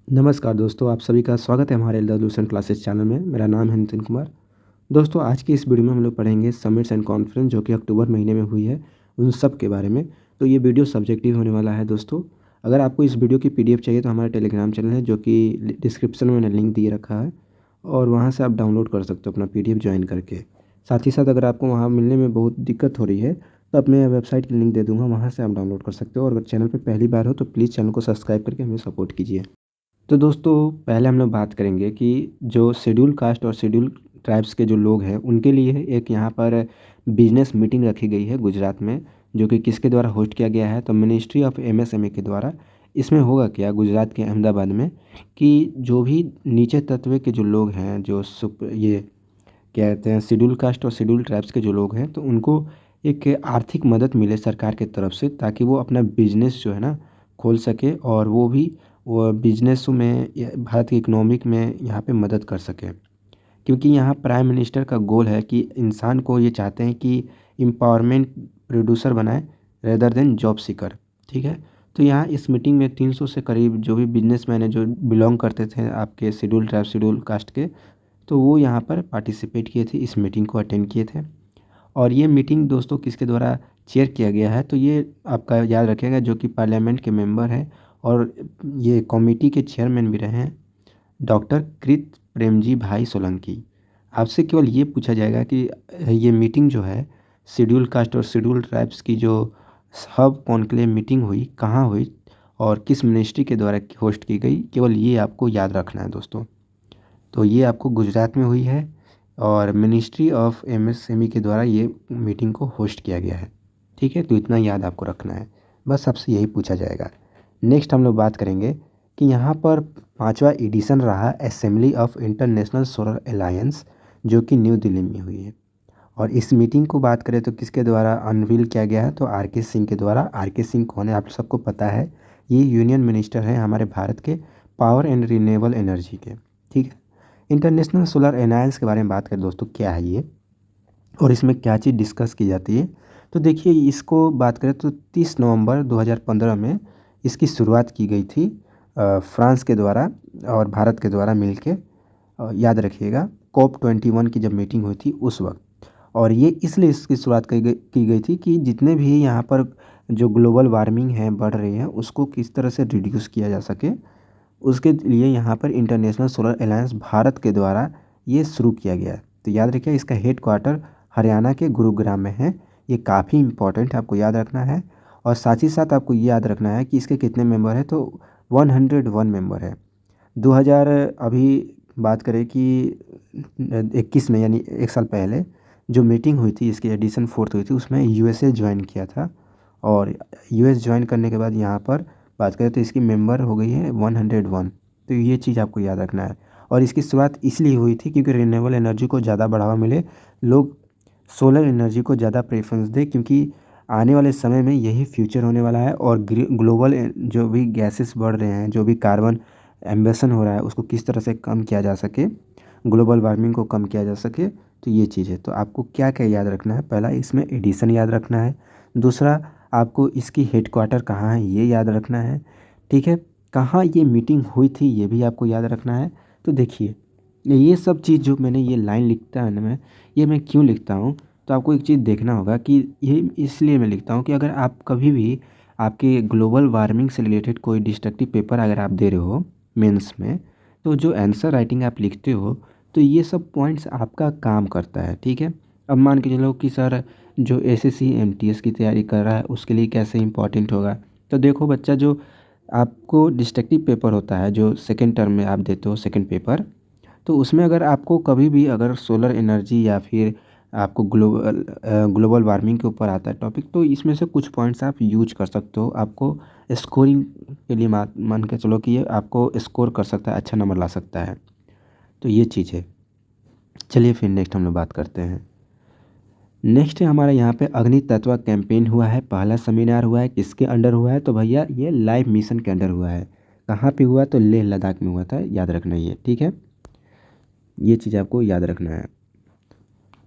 नमस्कार दोस्तों, आप सभी का स्वागत है हमारे रेज़ोल्यूशन क्लासेस चैनल में। मेरा नाम है नितिन कुमार। दोस्तों, आज की इस वीडियो में हम लोग पढ़ेंगे समिट्स एंड कॉन्फ्रेंस जो कि अक्टूबर महीने में हुई है, उन सब के बारे में। तो ये वीडियो सब्जेक्टिव होने वाला है दोस्तों। अगर आपको इस वीडियो की पीडीएफ चाहिए तो हमारा टेलीग्राम चैनल है जो कि डिस्क्रिप्शन में मैंने लिंक दिए रखा है और वहाँ से आप डाउनलोड कर सकते हो अपना पीडीएफ ज्वाइन करके। साथ ही साथ अगर आपको वहाँ मिलने में बहुत दिक्कत हो रही है तो अब मैं वेबसाइट की लिंक दे दूँगा, वहाँ से आप डाउनलोड कर सकते हो। और अगर चैनल पर पहली बार हो तो प्लीज़ चैनल को सब्सक्राइब करके हमें सपोर्ट कीजिए। तो दोस्तों, पहले हम लोग बात करेंगे कि जो शेड्यूल कास्ट और शेड्यूल ट्राइब्स के जो लोग हैं उनके लिए एक यहाँ पर बिजनेस मीटिंग रखी गई है गुजरात में, जो कि किसके द्वारा होस्ट किया गया है तो मिनिस्ट्री ऑफ एमएसएमई के द्वारा। इसमें होगा क्या गुजरात के अहमदाबाद में कि जो भी नीचे तत्व के जो लोग हैं, जो ये क्या कहते हैं शेड्यूल कास्ट और शेड्यूल ट्राइब्स के जो लोग हैं, तो उनको एक आर्थिक मदद मिले सरकार की तरफ से, ताकि वो अपना बिजनेस जो है ना खोल सके और वो बिजनेस में भारत की इकोनॉमिक में यहाँ पे मदद कर सके। क्योंकि यहाँ प्राइम मिनिस्टर का गोल है कि इंसान को ये चाहते हैं कि एम्पावरमेंट प्रोड्यूसर बनाए रेदर देन जॉब सीकर। ठीक है। तो यहाँ इस मीटिंग में 300 से करीब जो भी बिजनेसमैन है जो बिलोंग करते थे आपके शेड्यूल ट्राइब शेड्यूल कास्ट के, तो वो यहाँ पर पार्टिसिपेट किए थे, इस मीटिंग को अटेंड किए थे। और ये मीटिंग दोस्तों किसके द्वारा चेयर किया गया है तो ये आपका याद रखिएगा, जो कि पार्लियामेंट के मेंबर हैं और ये कमेटी के चेयरमैन भी रहे हैं, डॉक्टर कृत प्रेमजी भाई सोलंकी। आपसे केवल ये पूछा जाएगा कि ये मीटिंग जो है शेड्यूल कास्ट और शेड्यूल ट्राइब्स की जो सब कॉन्क्लेव मीटिंग हुई, कहाँ हुई और किस मिनिस्ट्री के द्वारा होस्ट की गई, केवल ये आपको याद रखना है दोस्तों। तो ये आपको गुजरात में हुई है और मिनिस्ट्री ऑफ एमएसएमई के द्वारा ये मीटिंग को होस्ट किया गया है। ठीक है, तो इतना याद आपको रखना है, बस आपसे यही पूछा जाएगा। नेक्स्ट हम लोग बात करेंगे कि यहाँ पर 5वां एडिशन रहा assembly of international solar alliance, जो कि न्यू दिल्ली में हुई है। और इस मीटिंग को बात करें तो किसके द्वारा अनवील किया गया है तो आर.के. सिंह के द्वारा। आर.के. सिंह कौन है आप सबको पता है, ये यूनियन मिनिस्टर हैं हमारे भारत के पावर एंड रिन्यूएबल एनर्जी के। ठीक है। इंटरनेशनल सोलर अलायंस के बारे में बात करें दोस्तों, क्या है ये और इसमें क्या चीज़ डिस्कस की जाती है, तो देखिए इसको बात करें तो 30 नवंबर 2015 में इसकी शुरुआत की गई थी फ्रांस के द्वारा और भारत के द्वारा मिलके। याद रखिएगा COP21 की जब मीटिंग हुई थी उस वक्त। और ये इसलिए इसकी शुरुआत की गई थी कि जितने भी यहाँ पर जो ग्लोबल वार्मिंग है बढ़ रही है उसको किस तरह से रिड्यूस किया जा सके, उसके लिए यहाँ पर इंटरनेशनल सोलर अलायंस भारत के द्वारा ये शुरू किया गया है। तो याद रखिए इसका हेड क्वार्टर हरियाणा के गुरुग्राम में है। ये काफ़ी इंपॉर्टेंट है, आपको याद रखना है। और साथ ही साथ आपको ये याद रखना है कि इसके कितने मेंबर हैं तो 101 मेंबर है। 2000 अभी बात करें कि 21 में, यानी एक साल पहले जो मीटिंग हुई थी, इसकी एडिशन 4th हुई थी, उसमें यूएसए ज्वाइन किया था। और यूएस ज्वाइन करने के बाद यहाँ पर बात करें तो इसकी मेंबर हो गई है 101। तो ये चीज़ आपको याद रखना है। और इसकी शुरुआत इसलिए हुई थी क्योंकि रिन्यूएबल एनर्जी को ज़्यादा बढ़ावा मिले, लोग सोलर एनर्जी को ज़्यादा प्रेफरेंस दें, क्योंकि आने वाले समय में यही फ्यूचर होने वाला है। और ग्लोबल जो भी गैसेस बढ़ रहे हैं, जो भी कार्बन एम्बेशन हो रहा है, उसको किस तरह से कम किया जा सके, ग्लोबल वार्मिंग को कम किया जा सके, तो ये चीज़ है। तो आपको क्या क्या याद रखना है, पहला इसमें एडिशन याद रखना है, दूसरा आपको इसकी हेडक्वार्टर कहाँ है ये याद रखना है। ठीक है, कहाँ ये मीटिंग हुई थी ये भी आपको याद रखना है। तो देखिए ये सब चीज़ जो मैंने ये लाइन लिखता है ना मैं, ये मैं क्यों लिखता हूँ, तो आपको एक चीज़ देखना होगा कि ये इसलिए मैं लिखता हूँ कि अगर आप कभी भी आपके ग्लोबल वार्मिंग से रिलेटेड कोई डिस्ट्रक्टिव पेपर अगर आप दे रहे हो मेंस में, तो जो आंसर राइटिंग आप लिखते हो तो ये सब पॉइंट्स आपका काम करता है। ठीक है। अब मान के चलो कि सर जो एसएससी एमटीएस की तैयारी कर रहा है उसके लिए कैसे इंपॉर्टेंट होगा, तो देखो बच्चा, जो आपको डिस्ट्रक्टिव पेपर होता है जो सेकेंड टर्म में आप देते हो सेकेंड पेपर, तो उसमें अगर आपको कभी भी अगर सोलर एनर्जी या फिर आपको ग्लोबल वार्मिंग के ऊपर आता है टॉपिक, तो इसमें से कुछ पॉइंट्स आप यूज कर सकते हो। आपको स्कोरिंग के लिए मान के चलो कि ये आपको स्कोर कर सकता है, अच्छा नंबर ला सकता है। तो ये चीज़ है। चलिए फिर नेक्स्ट हम लोग बात करते हैं। नेक्स्ट है हमारे यहाँ पे अग्नि तत्व कैंपेन हुआ है, पहला सेमिनार हुआ है, किसके अंडर हुआ है तो भैया ये लाइफ मिशन के अंडर हुआ है। कहाँ पे हुआ तो लेह लद्दाख में हुआ था, याद रखना ये। ठीक है, ये चीज़ आपको याद रखना है।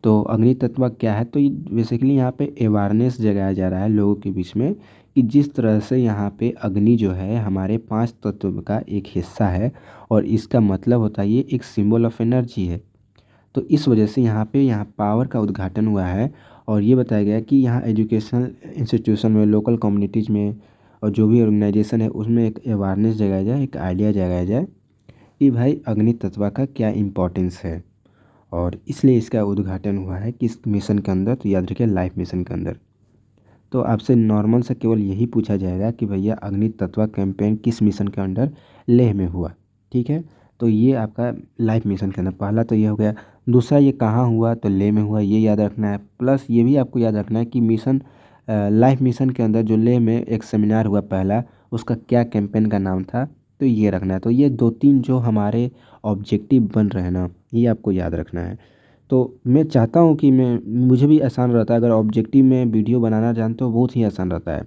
तो अग्नि तत्व क्या है, तो बेसिकली यहाँ पे अवेयरनेस जगाया जा रहा है लोगों के बीच में कि जिस तरह से यहाँ पे अग्नि जो है हमारे 5 तत्व का एक हिस्सा है और इसका मतलब होता है ये एक सिंबल ऑफ एनर्जी है। तो इस वजह से यहाँ पावर का उद्घाटन हुआ है और ये बताया गया है कि यहाँ एजुकेशनल इंस्टीट्यूशन में, लोकल कम्युनिटीज़ में और जो भी ऑर्गेनाइजेशन है उसमें एक अवेयरनेस जगाया जाए, एक आइडिया जगाया जाए कि भाई अग्नि तत्व का क्या इम्पोर्टेंस है। और इसलिए इसका उद्घाटन हुआ है किस मिशन के अंदर, तो याद रखिए लाइफ मिशन के अंदर। तो आपसे नॉर्मल से केवल यही पूछा जाएगा कि भैया अग्नि तत्व कैंपेन किस मिशन के अंडर लेह में हुआ। ठीक है, तो ये आपका लाइफ मिशन के अंदर पहला तो ये हो गया। दूसरा ये कहाँ हुआ, तो लेह में हुआ, ये याद रखना है। प्लस ये भी आपको याद रखना है कि मिशन लाइफ मिशन के अंदर जो लेह में एक सेमिनार हुआ पहला, उसका क्या कैंपेन का नाम था, तो ये रखना है। तो ये 2-3 जो हमारे ऑब्जेक्टिव बन रहे हैं ना, ये आपको याद रखना है। तो मैं चाहता हूँ कि मुझे भी आसान रहता है, अगर ऑब्जेक्टिव में वीडियो बनाना जानते हो बहुत ही आसान रहता है,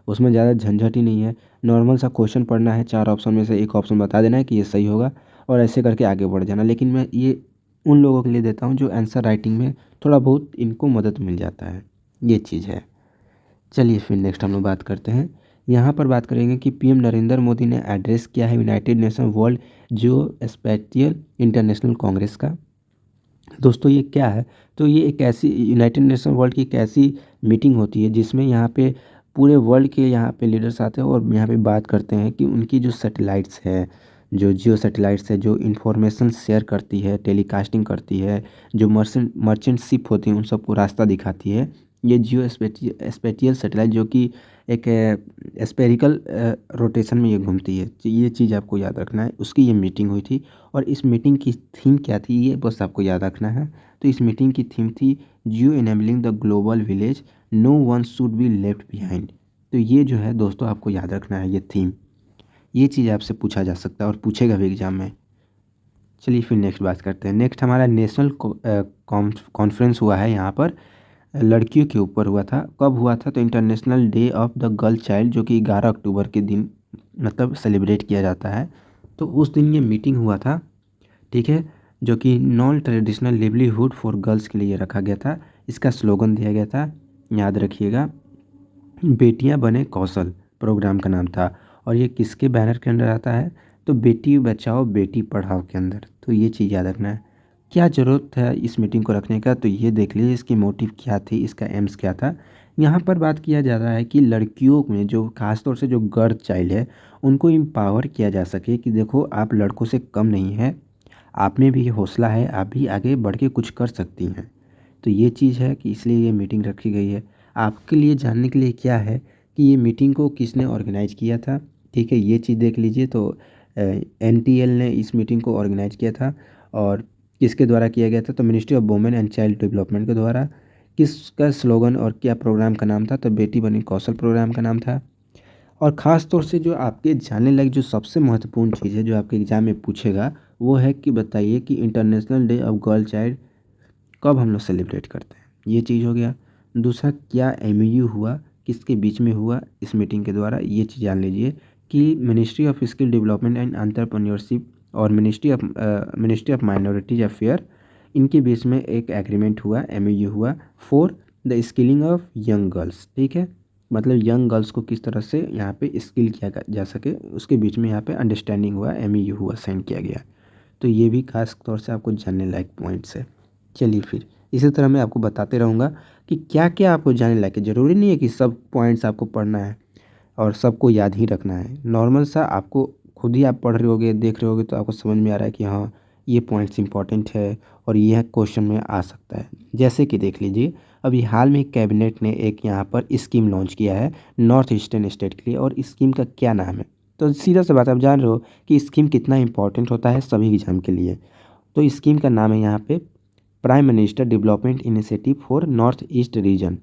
उसमें ज़्यादा झंझट ही नहीं है। नॉर्मल सा क्वेश्चन पढ़ना है, 4 ऑप्शन में से एक ऑप्शन बता देना है कि ये सही होगा और ऐसे करके आगे बढ़ जाना। लेकिन मैं ये उन लोगों के लिए देता हूँ जो आंसर राइटिंग में थोड़ा बहुत इनको मदद मिल जाता है, ये चीज़ है। चलिए फिर नेक्स्ट हम लोग बात करते हैं। यहाँ पर बात करेंगे कि पीएम नरेंद्र मोदी ने एड्रेस किया है यूनाइटेड नेशन वर्ल्ड जियो स्पेटियल इंटरनेशनल कांग्रेस का। दोस्तों ये क्या है, तो ये एक ऐसी यूनाइटेड नेशन वर्ल्ड की एक ऐसी मीटिंग होती है जिसमें यहाँ पे पूरे वर्ल्ड के यहाँ पे लीडर्स आते हैं और यहाँ पे बात करते हैं कि उनकी जो सैटेलाइट्स है, जो जियो सैटेलाइट्स है, जो इंफॉर्मेशन शेयर करती है, टेलीकास्टिंग करती है, जो मर्चेंट शिप होती हैं उन सबको रास्ता दिखाती है, ये जियो स्पेटियल सैटेलाइट जो कि एक स्पेरिकल रोटेशन में ये घूमती है। तो ये चीज़ आपको याद रखना है। उसकी ये मीटिंग हुई थी और इस मीटिंग की थीम क्या थी ये बस आपको याद रखना है। तो इस मीटिंग की थीम थी geo enabling the global village, no one should be left behind. तो ये जो है दोस्तों आपको याद रखना है ये थीम, ये चीज़ आपसे पूछा जा सकता है और पूछेगा भी एग्जाम में। चलिए फिर नेक्स्ट बात करते हैं। नेक्स्ट हमारा नेशनल कॉन्फ्रेंस हुआ है यहाँ पर, लड़कियों के ऊपर हुआ था। कब हुआ था, तो international day of the girl child जो कि 11 अक्टूबर के दिन मतलब सेलिब्रेट किया जाता है। तो उस दिन ये मीटिंग हुआ था, ठीक है, जो कि non traditional livelihood for girls के लिए रखा गया था। इसका स्लोगन दिया गया था, याद रखिएगा, बेटियां बने कौशल प्रोग्राम का नाम था। और ये किसके बैनर के अंदर आता है, तो बेटी बचाओ बेटी पढ़ाओ के अंदर। तो ये चीज़ याद रखना है। क्या ज़रूरत है इस मीटिंग को रखने का, तो ये देख लीजिए इसकी मोटिव क्या थी, इसका एम्स क्या था। यहाँ पर बात किया जा रहा है कि लड़कियों में जो खासतौर से जो गर्ल चाइल्ड है उनको एम्पावर किया जा सके कि देखो आप लड़कों से कम नहीं है, आप में भी हौसला है, आप भी आगे बढ़ के कुछ कर सकती हैं। तो ये चीज़ है कि इसलिए ये मीटिंग रखी गई है। आपके लिए जानने के लिए क्या है कि ये मीटिंग को किसने ऑर्गेनाइज किया था, ठीक है, ये चीज़ देख लीजिए। तो एनटीएल ने इस मीटिंग को ऑर्गेनाइज किया था और किसके द्वारा किया गया था, तो ministry of women and child development के द्वारा। किसका स्लोगन और क्या प्रोग्राम का नाम था, तो बेटी बनी कौशल प्रोग्राम का नाम था। और ख़ास तौर से जो आपके जानने लायक जो सबसे महत्वपूर्ण चीज़ है जो आपके एग्ज़ाम में पूछेगा वो है कि बताइए कि international day of girl child कब हम लोग सेलिब्रेट करते हैं, ये चीज़ हो गया। दूसरा क्या एमओयू हुआ, किसके बीच में हुआ इस मीटिंग के द्वारा, ये चीज़ जान लीजिए कि ministry of skill development and entrepreneurship और मिनिस्ट्री ऑफ माइनॉरिटीज अफेयर, इनके बीच में एक एग्रीमेंट हुआ, एमओयू हुआ for the skilling of young girls. ठीक है, मतलब यंग गर्ल्स को किस तरह से यहाँ पे स्किल किया जा सके, उसके बीच में यहाँ पे अंडरस्टैंडिंग हुआ, एमओयू हुआ, साइन किया गया। तो ये भी खास तौर से आपको जानने लायक पॉइंट्स है। चलिए फिर इसी तरह मैं आपको बताते रहूँगा कि क्या क्या आपको जानने लायक है। ज़रूरी नहीं है कि सब पॉइंट्स आपको पढ़ना है और सबको याद ही रखना है। नॉर्मल सा आपको खुद ही आप पढ़ रहे होगे, देख रहे होगे तो आपको समझ में आ रहा है कि हाँ ये पॉइंट्स इंपॉर्टेंट है और यह क्वेश्चन में आ सकता है। जैसे कि देख लीजिए, अभी हाल में कैबिनेट ने एक यहाँ पर स्कीम लॉन्च किया है नॉर्थ ईस्टर्न स्टेट के लिए, और स्कीम का क्या नाम है, तो सीधा सा बात आप जान रहे हो कि स्कीम कितना इंपॉर्टेंट होता है सभी एग्जाम के लिए। तो स्कीम का नाम है यहाँ पे prime minister development initiative for north east region.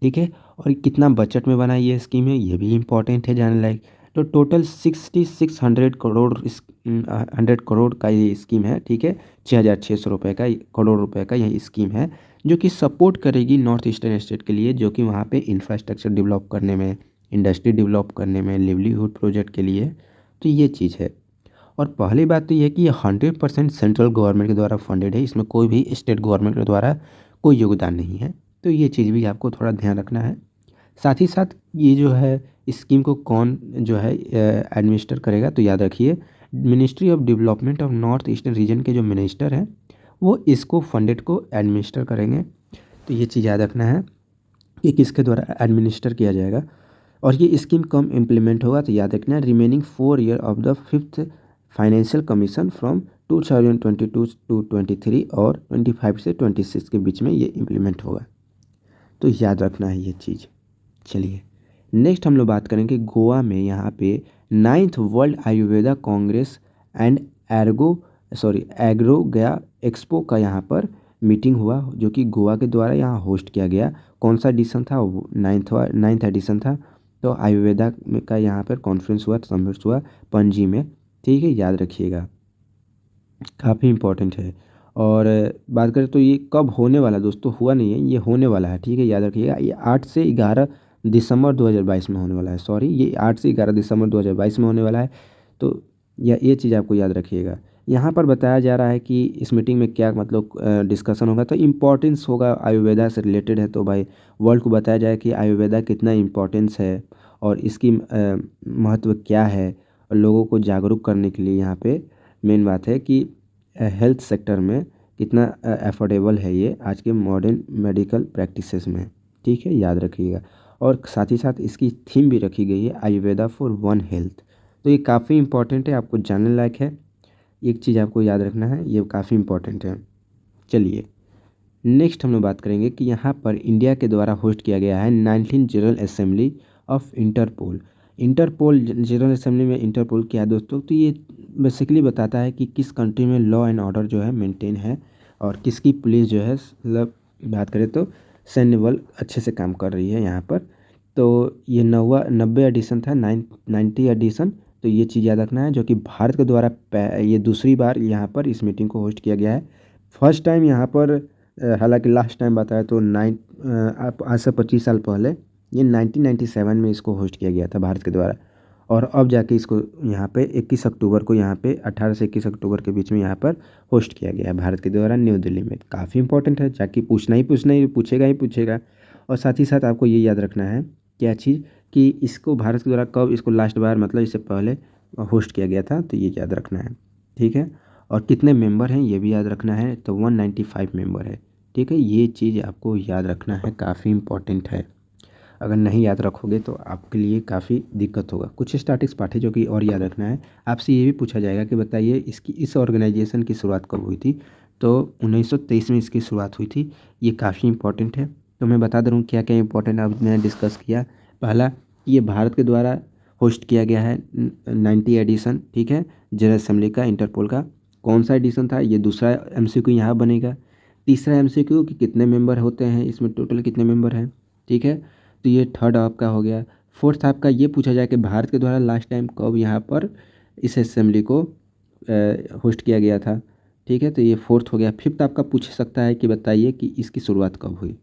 ठीक है, और कितना बजट में बना ये स्कीम है ये भी इम्पोर्टेंट है जानने लायक। तो टोटल 100 करोड़ का ये स्कीम है। ठीक है, 6,600 रुपये का करोड़ रुपए का यह स्कीम है जो कि सपोर्ट करेगी नॉर्थ ईस्टर्न स्टेट के लिए, जो कि वहाँ पे इंफ्रास्ट्रक्चर डेवलप करने में, इंडस्ट्री डेवलप करने में, लिवलीहुड प्रोजेक्ट के लिए। तो ये चीज़ है। और पहली बात तो ये है कि ये 100% सेंट्रल गवर्नमेंट के द्वारा फंडेड है, इसमें कोई भी स्टेट गवर्नमेंट के द्वारा कोई योगदान नहीं है। तो ये चीज़ भी आपको थोड़ा ध्यान रखना है। साथ ही साथ ये जो है स्कीम को कौन जो है एडमिनिस्टर करेगा, तो याद रखिए ministry of development of north eastern region के जो मिनिस्टर हैं वो इसको फंडेड को एडमिनिस्टर करेंगे। तो ये चीज़ याद रखना है कि किसके द्वारा एडमिनिस्टर किया जाएगा। और ये स्कीम कम इम्प्लीमेंट होगा, तो याद रखना है remaining 4 year of the 5th financial commission from 2022 to 23 और 25 से 26 के बीच में ये इम्प्लीमेंट होगा। तो याद रखना है ये चीज़। चलिए नेक्स्ट हम लोग बात करेंगे गोवा में यहाँ पे 9th world Ayurveda Congress and agro गया एक्सपो का यहाँ पर मीटिंग हुआ, जो कि गोवा के द्वारा यहाँ होस्ट किया गया। कौन सा एडिशन था? 9th एडिशन था। तो आयुर्वेदा का यहाँ पर कॉन्फ्रेंस हुआ, समिट हुआ पणजी में। ठीक है, याद रखिएगा, काफ़ी इम्पोर्टेंट है। और बात करें तो ये कब होने वाला दोस्तों, हुआ नहीं है, ये होने वाला है। ठीक है, याद रखिएगा, ये 8 से 11 दिसंबर 2022 में होने वाला है। सॉरी, ये 8 से 11 दिसंबर 2022 में होने वाला है। तो ये चीज़ आपको याद रखिएगा। यहाँ पर बताया जा रहा है कि इस मीटिंग में क्या मतलब डिस्कशन होगा, तो इम्पोर्टेंस होगा, आयुर्वेदा से रिलेटेड है। तो भाई वर्ल्ड को बताया जाए कि आयुर्वेदा कितना इम्पोर्टेंस है और इसकी महत्व क्या है, और लोगों को जागरूक करने के लिए यहाँ पे मेन बात है कि हेल्थ सेक्टर में कितना अफोर्डेबल है ये आज के मॉडर्न मेडिकल प्रैक्टिसेस में। ठीक है, याद रखिएगा। और साथ ही साथ इसकी थीम भी रखी गई है आयुर्वेदा फॉर वन हेल्थ। तो ये काफ़ी इंपॉर्टेंट है, आपको जानने लायक है। एक चीज़ आपको याद रखना है, ये काफ़ी इंपॉर्टेंट है। चलिए नेक्स्ट हम लोग बात करेंगे कि यहाँ पर इंडिया के द्वारा होस्ट किया गया है 19 general assembly of interpol. Interpol general assembly में इंटरपोल क्या है दोस्तों, तो ये बेसिकली बताता है कि किस कंट्री में लॉ एंड ऑर्डर जो है मेंटेन है और किसकी पुलिस जो है, मतलब बात करें तो सैन्य बल अच्छे से काम कर रही है यहाँ पर। तो ये 90 एडिशन था, 90 एडिशन। तो ये चीज़ याद रखना है, जो कि भारत के द्वारा ये दूसरी बार यहाँ पर इस मीटिंग को होस्ट किया गया है। फर्स्ट टाइम यहाँ पर हालांकि लास्ट टाइम बताया तो आज से 25 साल पहले ये 1997 में इसको होस्ट किया गया था भारत के द्वारा। और अब जाके इसको यहाँ पे 21 अक्टूबर को, यहाँ पे 18 से 21 अक्टूबर के बीच में यहाँ पर होस्ट किया गया है भारत के द्वारा न्यू दिल्ली में। काफ़ी इंपॉर्टेंट है, जाके पूछना ही पूछेगा ही पूछेगा। और साथ ही साथ आपको ये याद रखना है क्या चीज़, कि इसको भारत के द्वारा कब इसको लास्ट बार मतलब इससे पहले होस्ट किया गया था, तो ये याद रखना है। ठीक है, और कितने मेंबर हैं ये भी याद रखना है, तो 195 मेंबर है। ठीक है, ये चीज़ आपको याद रखना है, काफ़ी इंपॉर्टेंट है। अगर नहीं याद रखोगे तो आपके लिए काफ़ी दिक्कत होगा। कुछ स्टैटिक्स पार्ट है जो कि और याद रखना है। आपसे ये भी पूछा जाएगा कि बताइए इस ऑर्गेनाइजेशन की शुरुआत कब हुई थी, तो 1923 में इसकी शुरुआत हुई थी। ये काफ़ी इंपॉर्टेंट है। तो मैं बता दे रहा हूँ क्या क्या इंपॉर्टेंट अब मैंने डिस्कस किया। पहला, ये भारत के द्वारा होस्ट किया गया है 90 एडिशन। ठीक है, जनरल असेंबली का, इंटरपोल का। कौन सा एडिशन था, ये दूसरा MCQ यहाँ बनेगा। तीसरा MCQ कि कितने मेंबर होते हैं इसमें, टोटल कितने मेंबर हैं। ठीक है, तो ये थर्ड आपका हो गया। फोर्थ आपका ये पूछा जाए कि भारत के द्वारा लास्ट टाइम कब यहाँ पर इस असेंबली को होस्ट किया गया था। ठीक है, तो ये फोर्थ हो गया। फिफ्थ आपका पूछ सकता है कि बताइए कि इसकी शुरुआत कब हुई।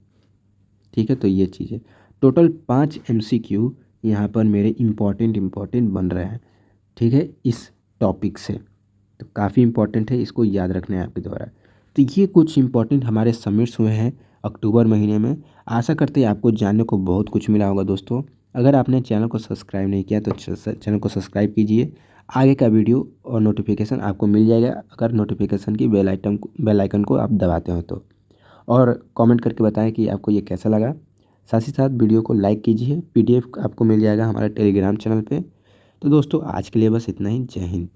ठीक है, तो ये चीज़ है। टोटल 5 MCQ यहाँ पर मेरे इम्पॉर्टेंट बन रहे हैं। ठीक है, इस टॉपिक से तो काफ़ी इम्पॉर्टेंट है, इसको याद रखना है आपके द्वारा। तो ये कुछ इम्पॉर्टेंट हमारे सबमिट्स हुए हैं अक्टूबर महीने में। आशा करते हैं आपको जानने को बहुत कुछ मिला होगा दोस्तों। अगर आपने चैनल को सब्सक्राइब नहीं किया तो चैनल को सब्सक्राइब कीजिए। आगे का वीडियो और नोटिफिकेशन आपको मिल जाएगा अगर नोटिफिकेशन की बेल आइकन को आप दबाते हो तो। और कमेंट करके बताएं कि आपको ये कैसा लगा। साथ ही साथ वीडियो को लाइक कीजिए। PDF आपको मिल जाएगा हमारे टेलीग्राम चैनल पे। तो दोस्तों आज के लिए बस इतना ही। जय हिंद।